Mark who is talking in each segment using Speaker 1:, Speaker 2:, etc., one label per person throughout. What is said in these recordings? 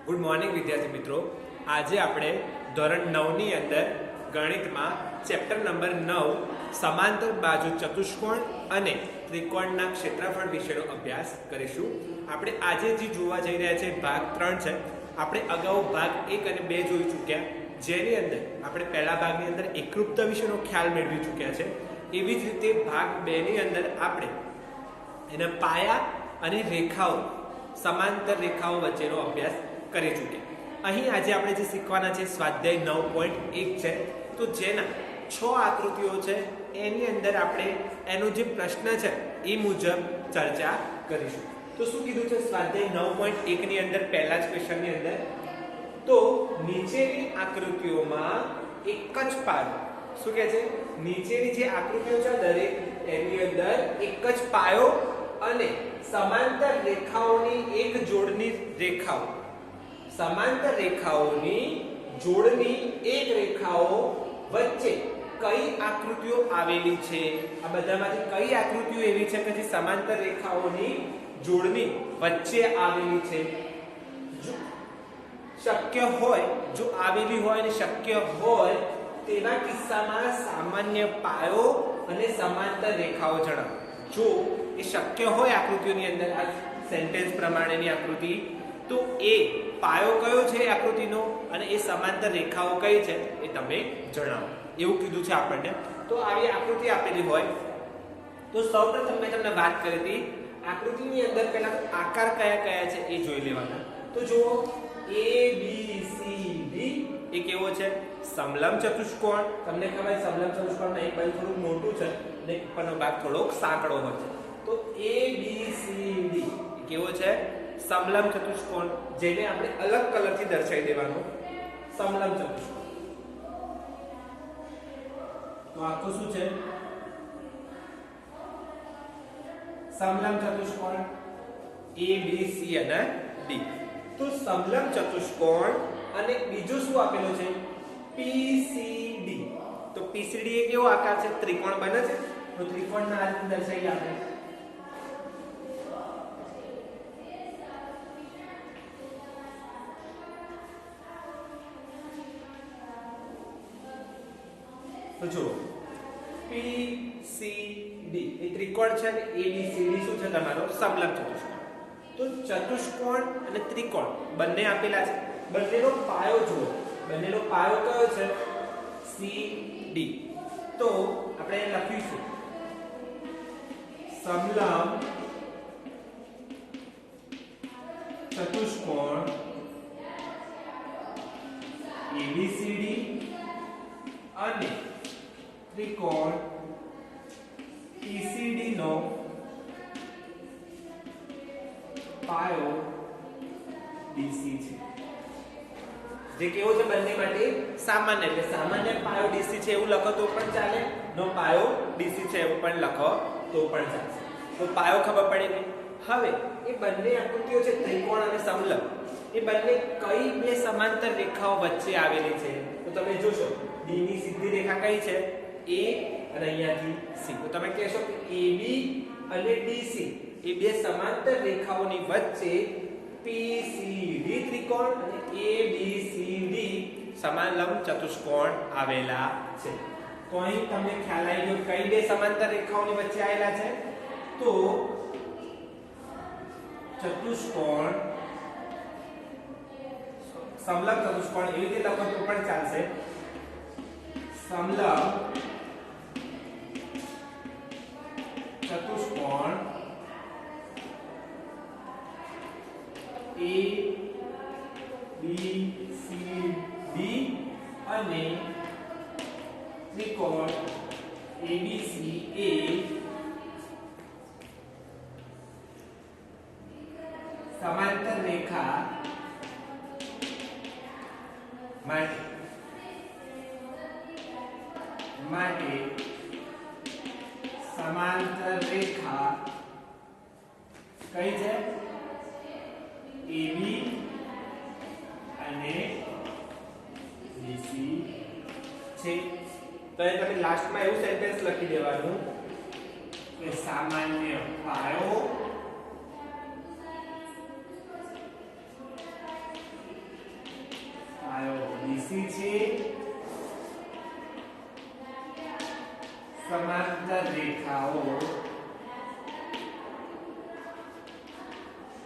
Speaker 1: Good morning વિદ્યાર્થી મિત્રો। આજે આપણે ધોરણ 9 ની અંદર ગણિતમાં ચેપ્ટર નંબર 9 સમાંતર બાજુ ચતુષ્કોણ અને ત્રિકોણના ક્ષેત્રફળ વિશેનો અભ્યાસ કરીશું। આપણે આજે જે જોવા જઈ રહ્યા છે ભાગ 3 છે। આપણે અગાઉ ભાગ 1 અને 2 જોઈ ચૂક્યા, જેની અંદર આપણે પહેલા ભાગની અંદર એકરૂપતા વિશેનો ખ્યાલ મેળવી ચૂક્યા છે। એવી જ રીતે ભાગ 2 ની અંદર આપણે એના પાયા અને રેખાઓ, સમાંતર રેખાઓ વચ્ચેનો અભ્યાસ કરી ચૂક્યા। અહીં આજે આપણે જે શીખવાના છે સ્વાધ્યાય 9.1 છે, તો જેના 6 આકૃતિઓ છે એની અંદર આપણે એનો જે પ્રશ્ન છે એ મુજબ ચર્ચા કરીશું। તો શું કીધું છે સ્વાધ્યાય 9.1 ની અંદર પહેલા જ ક્વેશ્ચનની અંદર, તો નીચેની આકૃતિઓમાં એક જ પાયો, શું કહે છે, નીચેની જે આકૃતિઓ છે દરેક એની અંદર એક જ પાયો અને સમાંતર રેખાઓની એક જોડની રેખાઓ, સમાંતર રેખાઓની જોડની એક રેખાઓ વચ્ચે કઈ આકૃતિઓ આવેલી છે? આ બધામાંથી કઈ આકૃતિઓ એવી છે કે જે સમાંતર રેખાઓની જોડની વચ્ચે આવેલી છે? શક્ય હોય, જો આવેલી હોય અને શક્ય હોય તેવા કિસ્સામાં સામાન્ય પાયો અને સમાંતર રેખાઓ જણાવો। જો એ શક્ય હોય આકૃતિઓની અંદર, આ સેન્ટેન્સ પ્રમાણેની આકૃતિ, તો એ પાયો કયો છે આકૃતિનો અને એ સમાંતર રેખાઓ કઈ છે એ તમે જણાવો, એવું કીધું છે આપણને। તો આવી આકૃતિ આપેલી હોય તો સૌપ્રથમ મેં તમને વાત કરી હતી, આકૃતિની અંદર પહેલા આકાર કયા કયા છે એ જોઈ લેવાના। તો જુઓ, A B C D એ કેવો છે? સમલંબ ચતુષ્કોણ। તમને ખબર સમલંબ ચતુષ્કોણમાં એક બાજુ થોડું મોટું છે અને ઉપરનો ભાગ થોડોક સાંકડો હોય છે। તો A B C D કેવો છે? સમલંબ ચતુષ્કોણ, જેને આપણે અલગ કલરથી દર્શાવી દેવાનો, સમલંબ ચતુષ્કોણ। તો આખો શું છે? સમલંબ ચતુષ્કોણ A B C અને D। તો સમલંબ ચતુષ્કોણ અને બીજું શું આપેલું છે? PCD। તો PCD એ કેવો આકાર છે? ત્રિકોણ બને છે। તો ત્રિકોણના આ રીતે દર્શાવીએ આપણે। તો જો PCD એ ત્રિકોણ છે અને ABCD શું છે? તમારો સમલંબ ચતુષ્કોણ। તો ચતુષ્કોણ અને ત્રિકોણ બંને આપેલા છે, બંનેનો પાયો જુઓ, બંનેનો પાયો કયો છે? CD। તો આપણે લખીશું સમલંબ ચતુષ્કોણ ABCD અને ત્રિકોણ PCD નો પાયો DC છે। જે કેવો છે? બંને માટે સામાન્ય, એટલે સામાન્ય પાયો DC છે એવું લખો તો પણ ચાલે, નો પાયો DC છે એવું પણ લખો તો પણ ચાલશે। તો પાયો ખબર પડી ગઈ। હવે એ બંને આકૃતિઓ છે ત્રિકોણ અને સમલંબ, એ બંને કઈ બે સમાંતર રેખાઓ વચ્ચે આવેલી છે? તો તમે જોશો D ની સીધી રેખા કઈ છે? A અને અહીંયાથી C। તો તમે કહેશો કે AB અને DC એ બે સમાંતર રેખાઓની વચ્ચે PCD ત્રિકોણ અને ABCD સમલંબ ચતુષ્કોણ આવેલા છે। તો અહીં તમને ખ્યાલ આવી ગયો કઈ બે સમાંતર રેખાઓની વચ્ચે આવેલા છે? તો ચતુષ્કોણ, સમલંબ ચતુષ્કોણ એવી રીતે લખો તો પણ ચાલશે, સમલંબ ચતુષ્કોણ A B C D અને ત્રિકોણ ABC એ સમાંતર રેખા માટે સમાંતર રેખા કઈ છે? AB અને BC છે। તો એ તમે લાસ્ટમાં એવું સેન્ટેન્સ લખી દેવાનું કે સામાન્ય પાયો ડીસી છે સમાંતર રેખાઓ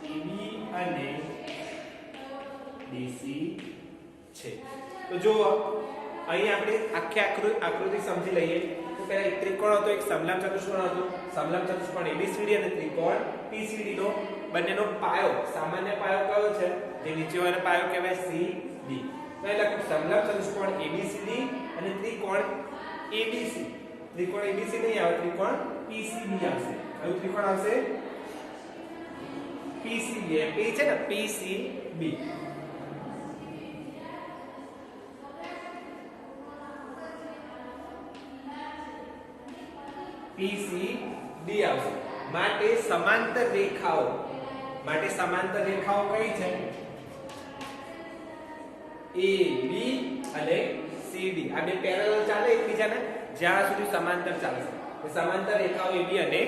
Speaker 1: AB અને DC છે. તો જો અહીં આપણે આખી આકૃતિ સમજી લઈએ. તો પહેલા એક ત્રિકોણ હતો, એક સમલંબ ચતુષ્કોણ હતો. સમલંબ ચતુષ્કોણ ABCD અને ત્રિકોણ PCD નો બંનેનો પાયો, સામાન્ય પાયો કયો છે? જે નીચે વાળો પાયો કહેવાય CD. તો એ લખું સમલંબ ચતુષ્કોણ ABCD અને ત્રિકોણ ABC. ત્રિકોણ ABC નહીં આવે, ત્રિકોણ PCB આવશે. કયું ત્રિકોણ આવશે? PCB. P છે ને, PCB. PCD આવશે. માટે સમાંતર રેખાઓ કઈ છે? AB અને CD. આ બે પેરેલલ ચાલે એકબીજાને જ્યાં સુધી સમાંતર ચાલશે. તો સમાંતર રેખાઓ AB અને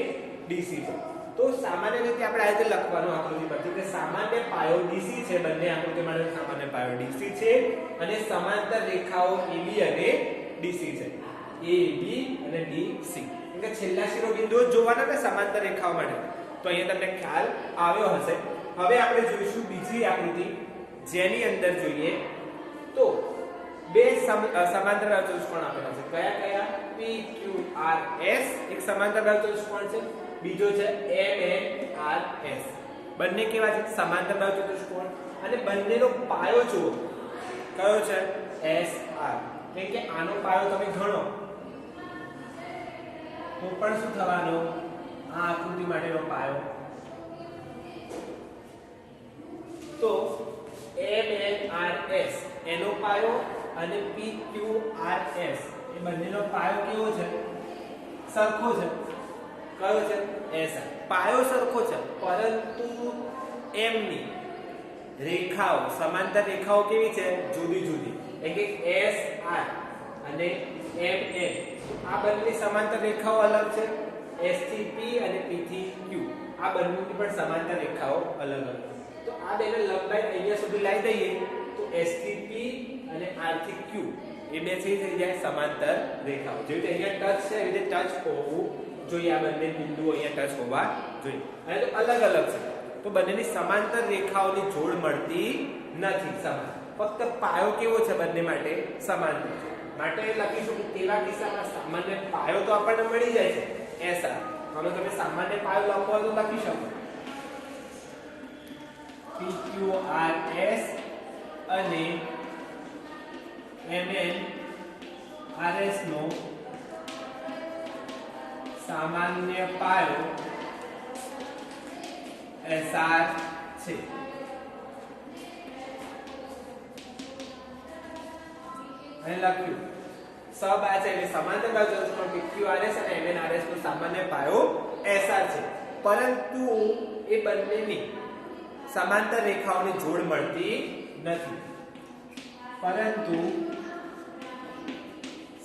Speaker 1: DC છે. તો સામાન્ય રીતે આપણે આ રીતે લખવાનું આકૃતિ પરથી કે સામાન્ય પાયો DC છે. બંને આકૃતિ માટે સામાન્ય પાયો DC છે અને સમાંતર રેખાઓ AB અને DC છે. AB અને DC. કે છેલ્લા શિરોબિંદુઓ જોવાના ને સમાંતર રેખાઓ માટે. તો અહીંયા તમને ખ્યાલ આવ્યો હશે. હવે આપણે જોઈશું બીજી આકૃતિ, જેની અંદર જોઈએ તો બે સમાંતર બાહુ ચતુષ્કોણ આપેલા છે. કયા કયા? PQRS એક સમાંતર બાહુ ચતુષ્કોણ છે, બીજો છે MNRS. બંને કેવા છે? સમાંતર બાહુ ચતુષ્કોણ. અને બંનેનો પાયો જુઓ કયો છે? SR. એટલે કે આનો પાયો તમે ગણો તો પણ શું થવાનો? આ આકૃતિ માટેનો પાયો તો MNRS એનો પાયો અને PQRS એ બંનેનો પાયો કેવો છે? સરખો છે. કયો છે? SR. પાયો સરખો છે, પરંતુ એમની રેખાઓ, સમાંતર રેખાઓ કેવી છે? જુદી જુદી. એટલે કે SR અને MN આ બંને સમાંતર રેખાઓ અલગ છે. S થી P અને P થી Q આ બંનેની પણ સમાંતર રેખાઓ અલગ અલગ. તો આ બેને લંબાઈ અહીંયા સુધી લાવી દઈએ તો S થી P અને R થી Q એ બે થઈ જાય સમાંતર રેખાઓ. જેવી રીતે અહીંયા ટચ છે એવી રીતે ટચ હોવું જોઈએ. આ બંને બિંદુઓ અહીંયા ટચ હોવા જોઈએ. અને તો અલગ અલગ છે તો બંનેની સમાંતર રેખાઓની જોડ મળતી નથી. સમાન, ફક્ત પાયો કેવો છે? બંને માટે સમાંતર છે. માટે લખીશું કે તેવા કિસ્સામાં સામાન્ય પાયો તો આપણને મળી જાય છે SR. હવે તમે સામાન્ય પાયો લખો તો લખી શકો PQRS અને MNRS નો સામાન્ય પાયો SR છે. અહીં લખ્યું સબા છે એટલે સમાંતર બાહુ ચતુષ્કોણ PQRS અને MNRS નો સામાન્ય પાયો SR છે. પરંતુ એ બંનેની સમાંતર રેખાઓની જોડ મળતી નથી. પરંતુ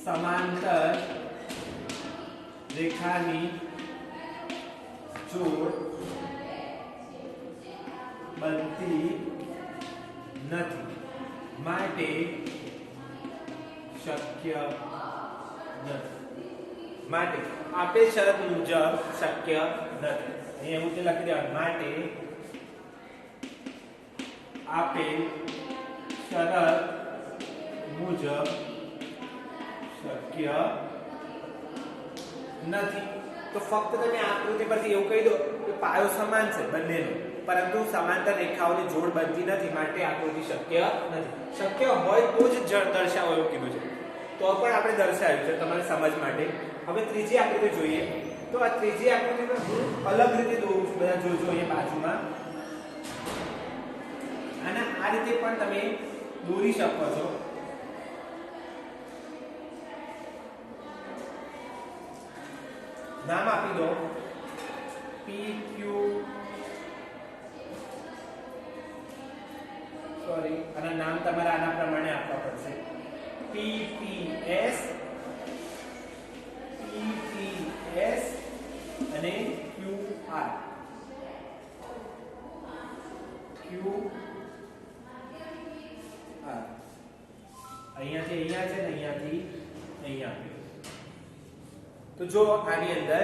Speaker 1: સમાંતર રેખાની જોડ બનતી નથી. માટે શક્ય નથી. માટે આપેલ શરત મુજબ શક્ય નથી. અહીં એવું લખી દેવાનું, માટે આપેલ શરત મુજબ શક્ય નથી. તો ફક્ત તમે આકૃતિ પરથી એવું કહી દો કે પાયો સમાન છે બંનેનો, પરંતુ સમાંતર રેખાઓની જોડ બનતી નથી, માટે આકૃતિ શક્ય નથી. શક્ય હોય તો જ દર્શાવો એવું કીધું છે. તો પણ આપણે દર્શાવ્યું છે તમારી સમજ માટે. હવે ત્રીજી આકૃતિ જોઈએ. તો આ ત્રીજી આકૃતિને હું અલગ રીતે દોરું છું. બધા જોજો અહીંયા બાજુમાં. અને આ રીતે પણ તમે દોરી શકો છો. નામ આપી દો PQ, સોરી આના નામ તમારે આના પ્રમાણે આપવા પડશે. PPS, PPS અને QR. QR અહીંયાથી અહીંયા છે ને અહીંયાથી અહીંયા આપ્યું. તો જો આની અંદર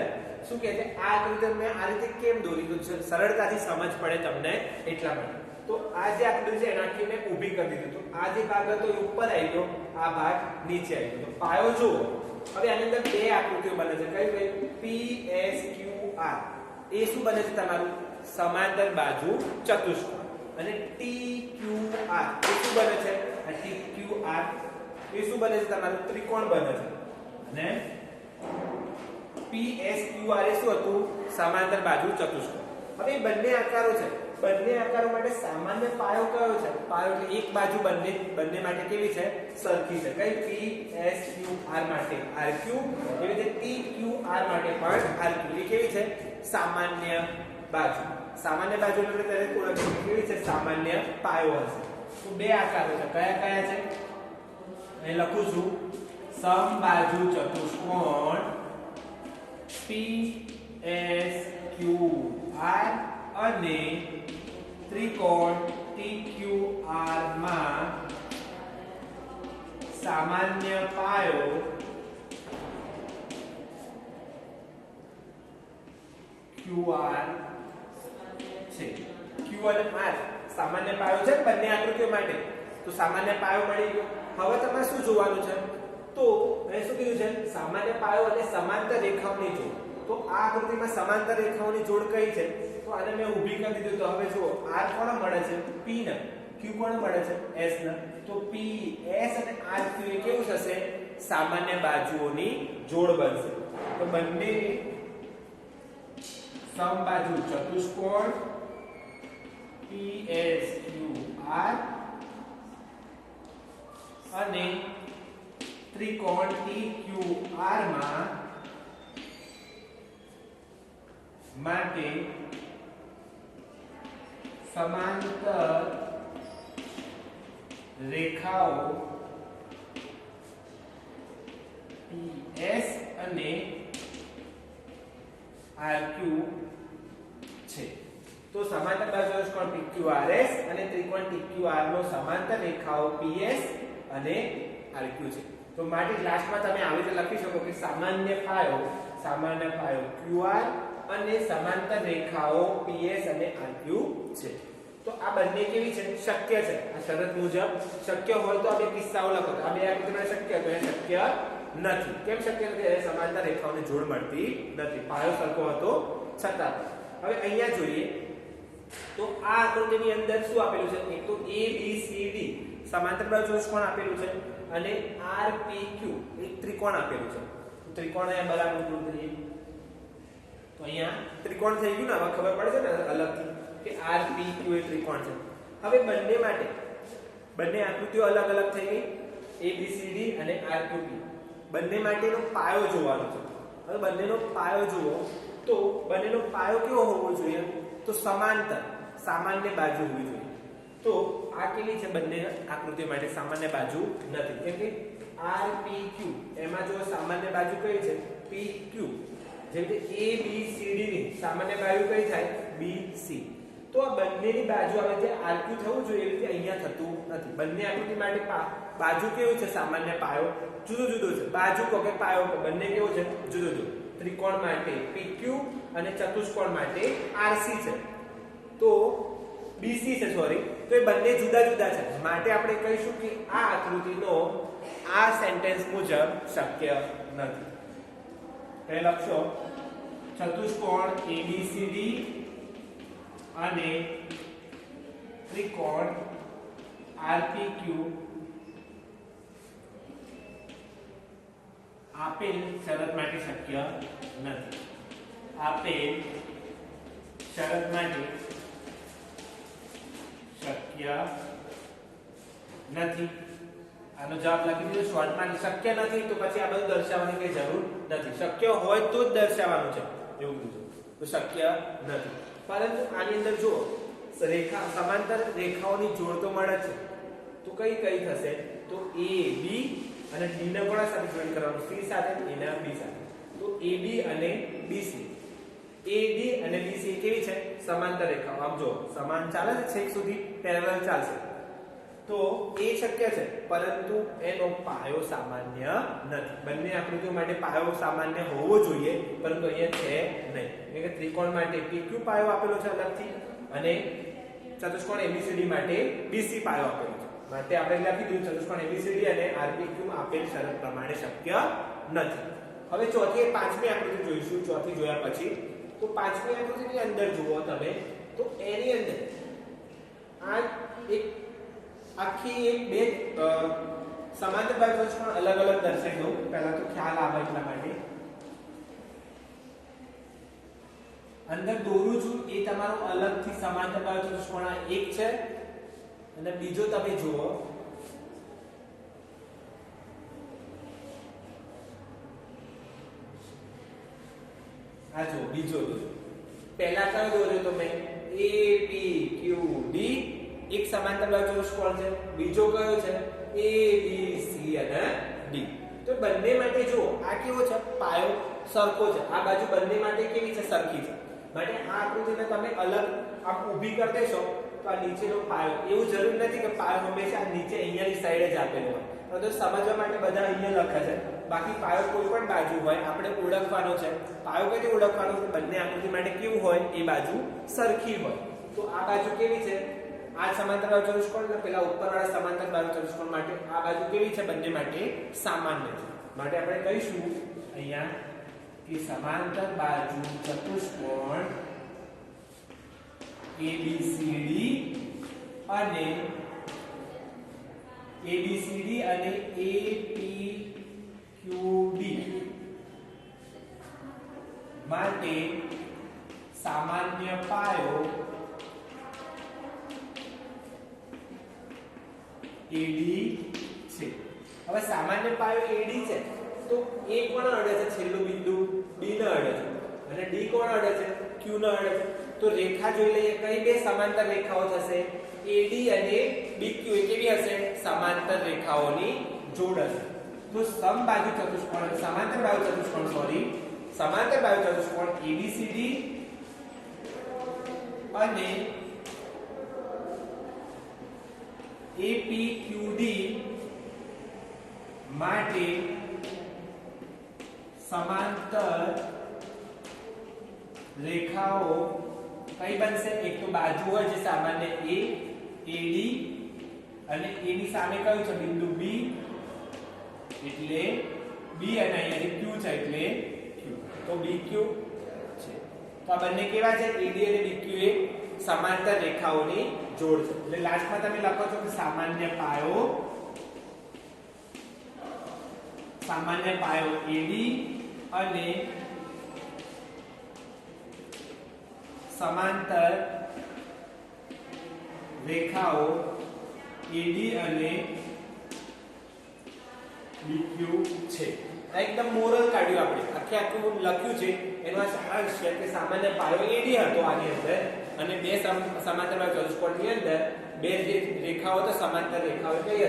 Speaker 1: શું કહે છે, આ આકૃતિ મેં આ રીતે કેમ દોરી તો સરળતાથી સમજ પડે તમને એટલા માટે. તો આ જે આકૃતિ છે એનાથી મેં ઊભી કરી દીધું. તો આ જે ભાગ હતો એ ઉપર આવી ગયો, આ ભાગ નીચે આવી ગયો. તો પાયો જુઓ. હવે આની અંદર બે આકૃતિઓ બને છે. કઈ કઈ? PSQR. એ શું બને છે તમારું? સમાંતર બાજુ ચતુષ્કોણ. અને TQR એ શું બને છે? આ TQR એ શું બને છે તમારું? ત્રિકોણ બને છે. અને PSQR એ શું હતું? સમાંતર બાજુ ચતુષ્કોણ. હવે બંને આકારો છે. બંને આકારો માટે સામાન્ય પાયો કયો છે? પાયો એટલે એક બાજુ બંને માટે કેવી છે? સરખી છે. કઈ? PSQR માટે RQ, એવી રીતે TQR માટે પણ RQ. એ કેવી છે? સામાન્ય બાજુ. સામાન્ય બાજુ એટલે દરેક ઓળખ કેવી છે? સામાન્ય પાયો હશે. તો બે આકારો છે. કયા કયા છે? અહીં લખું છું. સમબાજુ ચતુષ્કોણ PSQR અને ત્રિકોણ TQR માં સામાન્ય પાયો QR છે. Q અને R સામાન્ય પાયો છે બંને આકૃતિઓ માટે. તો સામાન્ય પાયો મળી ગયો. હવે તમારે શું જોવાનું છે? તો અહીં શું કીધું છે? સામાન્ય પાયો અને સમાંતર રેખાઓની જોડ. તો આ આકૃતિમાં સમાંતર રેખાઓની જોડ કઈ છે? તો આને મેં ઊભી કરી દીધું. તો હવે જુઓ, R કોણ મળે છે? P ને. Q કોણ મળે છે? S ને. તો P S અને RQ એ કેવું થશે? સામાન્ય બાજુઓની જોડ બનશે. તો બંને સમબાજુ ચતુષ્કોણ PSQR અને ત્રિકોણ TQR માટે સમાંતર રેખાઓ PS અને RQ છે. તો સમાંતર બાજુ ચતુષ્કોણ PQRS અને ત્રિકોણ TQR નો સમાંતર રેખાઓ PS અને RQ છે. તો માટે લાસ્ટમાં તમે આવી રીતે લખી શકો કે સામાન્ય પાયો QR અને સમાંતર રેખાઓ PS અને RQ છે. તો આ બંને કેવી છે? શક્ય છે. આ શરત મુજબ શક્ય હોય તો આ બે કિસ્સાઓ લખો. આ બે આકૃતિમાં શક્ય તો એ શક્ય નથી. કેમ શક્ય નથી? એ સમાંતર રેખાઓની જોડ મળતી નથી. પાયો સરખો હતો છતાં. હવે અહીંયા જોઈએ તો આ આકૃતિની અંદર શું આપેલું છે? એક તો ABCD સમાંતર બાજુ ચતુષ્કોણ આપેલું છે અને RPQ એક ત્રિકોણ આપેલું છે. તો ત્રિકોણ અહીંયા બરાબર દૂર કરીએ તો અહીંયા ત્રિકોણ થઈ ગયું ને. હવે ખબર પડે છે ને અલગથી કે RPQ એ ત્રિકોણ છે. હવે બંને માટે બંને આકૃતિઓ અલગ અલગ થઈ ગઈ. ABCD અને RQP બંને માટેનો પાયો જોવાનો છે. હવે બંનેનો પાયો જુઓ તો બંનેનો પાયો કેવો હોવો જોઈએ? તો સમાંતર સામાન્ય બાજુ હોવી જોઈએ. તો આ કેવી છે? બંને આકૃતિઓ માટે સામાન્ય બાજુ નથી. કેમ કે RPQ એમાં જો સામાન્ય બાજુ કઈ છે? PQ. જેમ કે ABCD ની સામાન્ય બાજુ કઈ થાય? BC. તો આ બંનેની બાજુ આવે છે RQ થવું જોઈએ, એવી રીતે અહીંયા થતું નથી. બંને આકૃતિ માટે બાજુ કેવું છે? સામાન્ય પાયો જુદો જુદો છે. બાજુ કહો કે પાયો કહો, બંને કેવું છે? જુદો જુદો. ત્રિકોણ માટે PQ અને ચતુષ્કોણ માટે RC છે. તો BC છે સોરી. તો એ બંને જુદા જુદા છે. માટે આપણે કહીશું કે આ આકૃતિનો આ સેન્ટેન્સ મુજબ શક્ય નથી. એ લખશો ચતુષ્કોણ ABCD અને ત્રિકોણ RPQ આપેલ શરત માટે શક્ય નથી. આપેલ શરત માટે શક્ય નથી. આનો જવાબ લખી દીધો શોર્ટમાં. શક્ય નથી તો પછી આ બધું દર્શાવવાની કઈ જરૂર નથી. શક્ય હોય તો જ દર્શાવવાનું છે એવું કીધું. તો શક્ય નથી. પરંતુ આની અંદર જુઓ રેખા સમાંતર રેખાઓની જોડ તો મળે છે. તો કઈ કઈ થશે? તો AB અને D ને કોના સાથે જોઈન કરવાનું? C સાથે, A ને B સાથે. તો AB અને BC. AD અને BC કેવી છે? સમાંતર રેખાઓ. આમ જો સમાન ચાલે છે છેક સુધી પેરેલલ ચાલશે. તો તો એ શક્ય છે, પરંતુ એનો પાયો સામાન્ય નથી. બંને આકૃતિઓ માટે પાયો સામાન્ય હોવો જોઈએ, પરંતુ અહીંયા છે નહીં. એટલે કે ત્રિકોણ માટે PQ પાયો આપેલો છે અલગથી, અને ચતુષ્કોણ ABCD માટે BC પાયો આપેલો છે. માટે આપણે લખી દીધું ચતુષ્કોણ ABCD અને RPQ આપેલ શરત પ્રમાણે શક્ય નથી. હવે ચોથી પાંચમી આકૃતિ જોઈશું. ચોથી જોયા પછી તો પાંચમી આકૃતિની અંદર જુઓ તમે, તો એની અંદર આ એક આખી એક બે સમાંતર બાજુ ચતુષ્કોણ અલગ અલગ દર્શાવી દઉં. પહેલા તો ખ્યાલ આવે એટલા માટે અંદર દોરું છું. એ તમારો અલગથી સમાંતર બાજુ ચતુષ્કોણ એક છે, અને બીજો તમે જુઓ આ જો બીજો દોર્યો. પહેલા કયો દોર્યો તો મેં APQD, એક સમાંતર બાજુ ચતુષ્કોણ છે. બીજો કયો છે ABC અને D. તો બંને માટે જો આ કેવો છે, પાયો સરખો છે. આ બાજુ બંને માટે કેવી છે, સરખી છે. માટે આ આકૃતિને તમે અલગ આમ ઊભી કરી દેશો તો આ નીચેનો પાયો, એવું જરૂરી નથી કે પાયો હંમેશા નીચે અહીંયાની સાઈડે જ આપેલો હોય, પરંતુ સમજવા માટે બધા અહીંયા લખે છે. બાકી પાયો કોઈ પણ બાજુ હોય આપણે ઓળખવાનો છે. પાયો કઈ રીતે ઓળખવાનો છે, બંને આકૃતિ માટે કેવું હોય, એ બાજુ સરખી હોય. તો આ બાજુ કેવી છે, આ સમાંતર બાજુ ચતુષ્કોણ અને પેલા ઉપરવાળા સમાંતર બાજુ ચતુષ્કોણ માટે આ બાજુ કેવી છે, બંને માટે સામાન્ય છે. માટે આપણે કહીશું અહીંયા કે સમાંતર બાજુ ચતુષ્કોણ ABCD અને APQD માટે સામાન્ય પાયો AD છે. હવે સામાન્ય પાયો AD છે તો A કોણ અડે છે, છેલ્લું બિંદુ B ને અડે છે, અને D કોણ અડે છે, Q ને અડે છે. તો રેખા જોઈ લઈએ, કઈ બે સમાંતર રેખાઓ થશે, AD અને BQ. એ કેવી હશે, સમાંતર રેખાઓની જોડ હશે. તો સમબાજુ ચતુષ્કોણ સમાંતર બાજુ ચતુષ્કોણ સમાંતર બાજુ ચતુષ્કોણ ABCD અને APQD માટે સમાંતર રેખાઓ કઈ બનશે, એક તો બાજુ હોય જે સામાન્ય A, AD અને A ની સામે કયું છે, બિંદુ B, એટલે B અને અહીંયા Q છે એટલે Q. તો BQ છે. તો આ બંને કેવા છે, AD અને BQ એ સમાંતર રેખાઓની જોડ છે. એટલે લાસ્ટમાં તમે લખો છો કે સામાન્ય પાયો AD અને સમાંતર રેખાઓ AD અને BQ છે. એકદમ મોરલ કાઢ્યું આપણે, આખે આખું લખ્યું છે. એનો આ સારાંશ છે કે સામાન્ય પાયો AD હતો આની અંદર, અને બે સમાંતર બાજુ ચતુષ્કોણની અંદર બે જે રેખાઓ તો સમાંતર રેખાઓ કઈ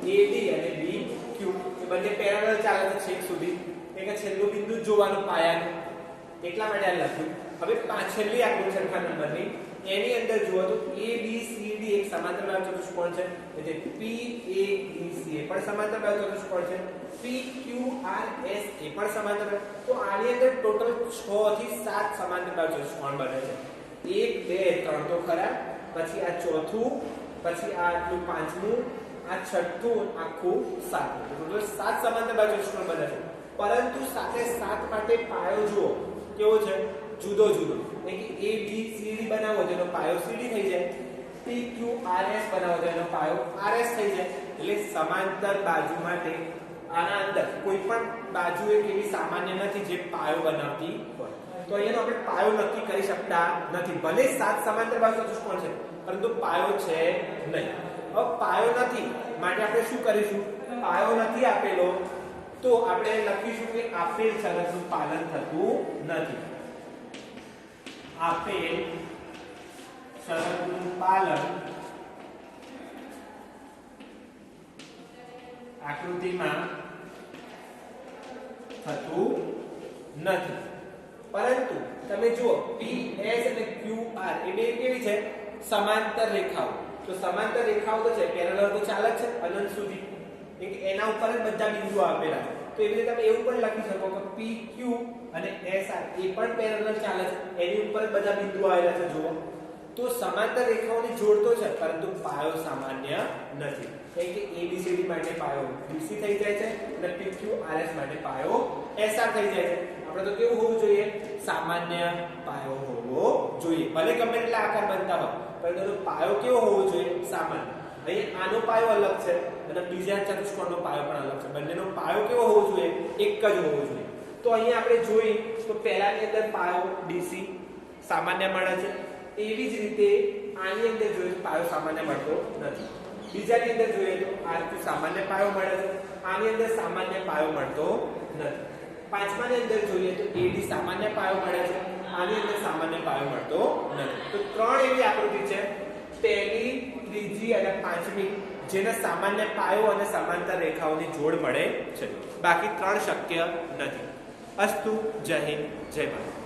Speaker 1: હતી, AD અને BQ. એ બંને પેરેલલ ચાલે છે છેક સુધી, એટલે છેલ્લું બિંદુ જોવાનું પાયાનું, એટલા માટે આ લખ્યું. હવે છેલ્લી આકૃતિ સરખા નંબરની એની અંદર જુઓ તો ABCD એક સમાંતર બાજુ ચતુષ્કોણ છે, એટલે PABC એ પણ સમાંતર બાજુ ચતુષ્કોણ છે, PQRS એ પણ સમાંતર. તો આની અંદર ટોટલ 6 થી 7 સમાંતર બાજુ ચતુષ્કોણ બને છે. 1 2 3 તો ખરા, પછી આ ચોથું, પછી આ આટલું પાંચમું, આ છઠ્ઠું, આખું સાતમું. ટોટલ 7 સમાંતર બાજુ ચતુષ્કોણ બને છે. પરંતુ સાથે 7 માટે પાયો જુઓ કેવો છે, જુદો જુદો. એટલે કે ABCD બનાવો તો એનો પાયો CD થઈ જાય, PQRS બનાવો તો એનો પાયો RS થઈ જાય. એટલે સમાંતર બાજુ માટે આના અંદર કોઈ પણ બાજુ એક એવી સામાન્ય નથી જે પાયો બનાવતી હોય. તો અહીંયાનો આપણે પાયો નક્કી કરી શકતા નથી. ભલે 7 સમાંતર બાજુ ચતુષ્કોણ છે, પરંતુ પાયો છે નહીં. હવે પાયો નથી માટે આપણે શું કરીશું, પાયો નથી આપેલો તો આપણે લખીશું કે આપેલ શરતનું પાલન થતું નથી. આપેલ શરતનું પાલન આકૃતિમાં થતું નથી. પરંતુ તમે જુઓ PS અને QR એ બે કેવી છે, સમાંતર રેખાઓ. તો સમાંતર રેખાઓ તો છે પેરેલલ તો ચાલે જ છે અનંત સુધી, એના ઉપર જ બધા બિંદુઓ આપેલા છે. તો એવી રીતે તમે એવું પણ લખી શકો કે PQ અને SR એ પણ પેરેલલ ચાલે છે, એની ઉપર જ બધા બિંદુઓ આવેલા છે જુઓ. તો સમાંતર રેખાઓની જોડ તો છે પરંતુ પાયો સામાન્ય નથી. એટલે કે ABCD માટે પાયો BC થઈ જાય છે અને PQRS માટે પાયો SR થઈ જાય છે. આપણે તો કેવું હોવું જોઈએ? સામાન્ય પાયો હોવો જોઈએ. ભલે ગમે એટલા આકાર બનતા હોય પરંતુ પાયો કેવો હોવો જોઈએ? સામાન્ય. અહીંયા આનો પાયો અલગ છે અને બીજા ચતુષ્કોણનો પાયો પણ અલગ છે. બંનેનો પાયો કેવો હોવો જોઈએ? એક જ હોવો જોઈએ. તો અહીંયા આપણે જોઈ તો પહેલાની અંદર પાયો DC સામાન્ય મળે છે. એવી જ રીતે આની અંદર જોઈએ પાયો સામાન્ય મળતો નથી. બીજાની અંદર જોઈએ તો RQ સામાન્ય પાયો મળે છે, આની અંદર સામાન્ય પાયો મળતો નથી. પાંચમાની અંદર જોઈએ તો AD સામાન્ય પાયો મળે છે, આની અંદર સામાન્ય પાયો મળતો નથી. તો ત્રણ એવી આકૃતિ છે, પહેલી, ત્રીજી અને પાંચમી, જેના સામાન્ય પાયો અને સમાંતર રેખાઓની જોડ મળે છે. બાકી ત્રણ શક્ય નથી. અસ્તુ. જય હિન્દ, જય ભારત.